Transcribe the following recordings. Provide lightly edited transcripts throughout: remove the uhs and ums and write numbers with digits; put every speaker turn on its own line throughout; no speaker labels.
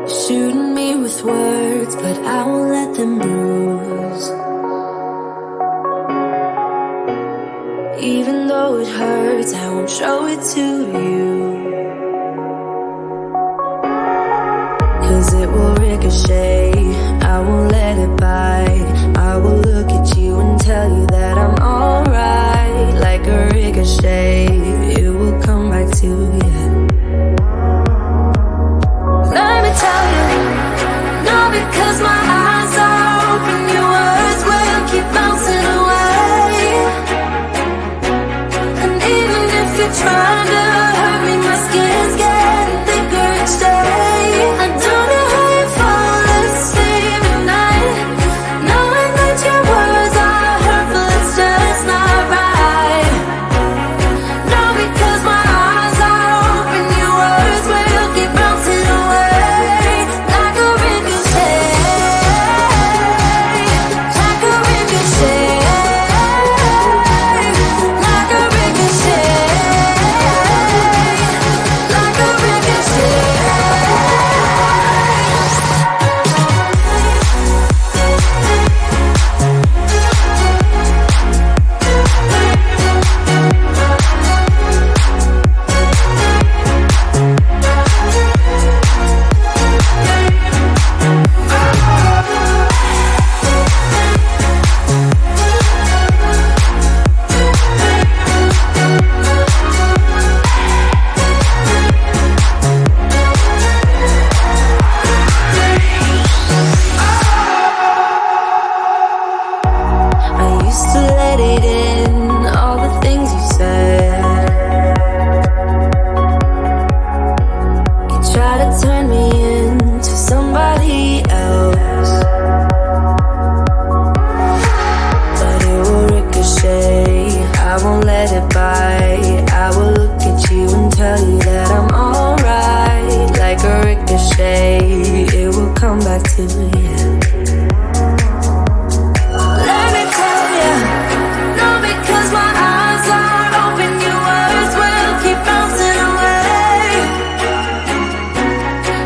Shooting me with words, but I won't let them bruise. Even though it hurts, I won't show it to you. 'Cause it will ricochet, I won't let it bite. I will look at you and tell you that I'm alright. Like a ricochet, it will come back to you. Let me tell you, no, because my eyes are open, your words will keep bouncing away. And even if you're trying to hurt me, my skin's getting thicker each day. I don't know how you fall asleep at night, knowing that your words are hurtful, it's just not right. No, because my eyes are open, your words will keep bouncing away. Like a ricochet, like a ricochet, like a ricochet, like a ricochet. I used to let it in, all the things you said. You try to turn me into somebody else, but it will ricochet, to you. Let me tell you, no, because my eyes are open, your words will keep bouncing away.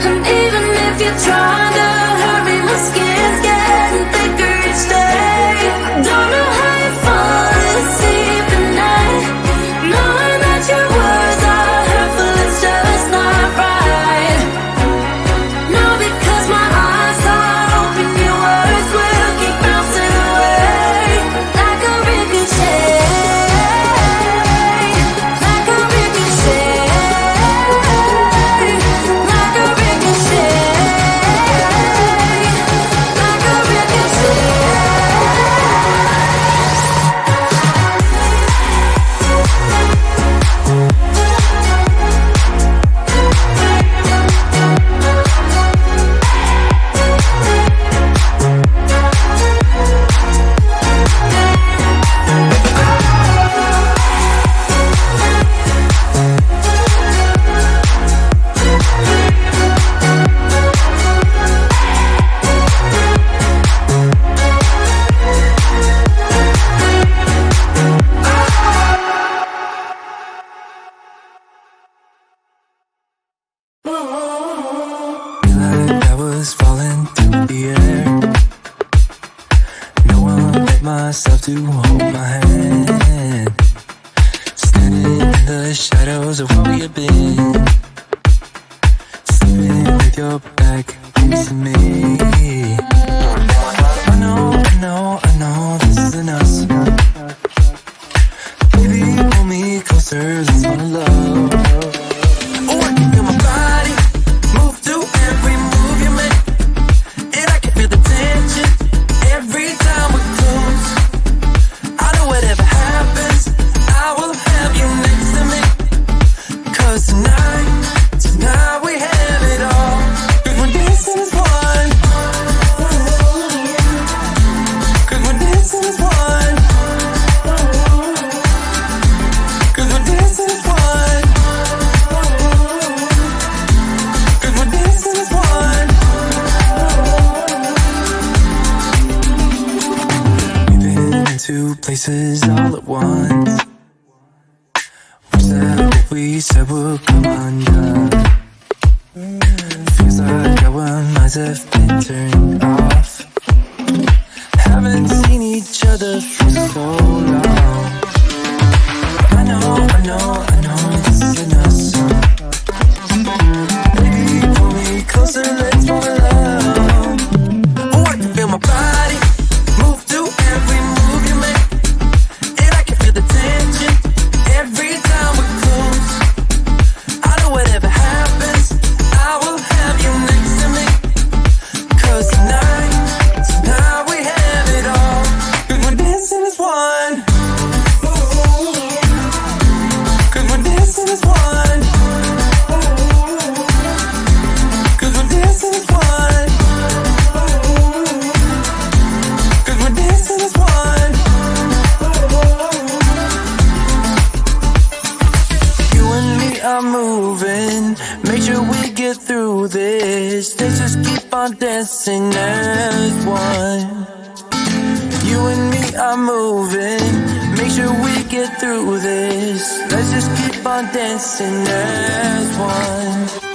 And even if you try to hurt me, my skin's getting thicker each day. I don't know how you fall asleep at night, knowing that your words are hurtful, it's just not right. No, because my eyes are open, your words will keep bouncing away. Like a ricochet, like a ricochet, like a ricochet, like a ricochet.
Like I was falling through the air. No one like myself to hold my hand. Standing in the shadows of where we have been, sleeping with your back next to me. I know this isn't us. Baby, pull me closer, let's fall in love. Oh, I can feel my body move to every move you make, and I can feel the tension every time we're close. I know whatever happens, I will have you next to me. 'Cause tonight we have it all. 'Cause we're dancing as one. 'Cause we're dancing as one. 'Cause we're dancing as one. 'Cause we're dancing as one. We've been into places all at once. Wish that what we said would come undone. Feels like our minds have been turned off. Haven't seen each other for so long. I know this isn't us. Baby, pull me closer, let's fall in love. Oh, I can feel my body move to every move you make, and I can feel the tension every time we're close. I know whatever happens, I will have you next to me. 'Cause tonight we have it all. 'Cause we're dancing as one. 'Cause we're dancing as one. 'Cause we're dancing as one. 'Cause we're dancing as one. You and me are moving, make sure we get through this. Let's just keep on dancing as one. You and me are moving, make sure we get through this. Let's just keep on dancing as one.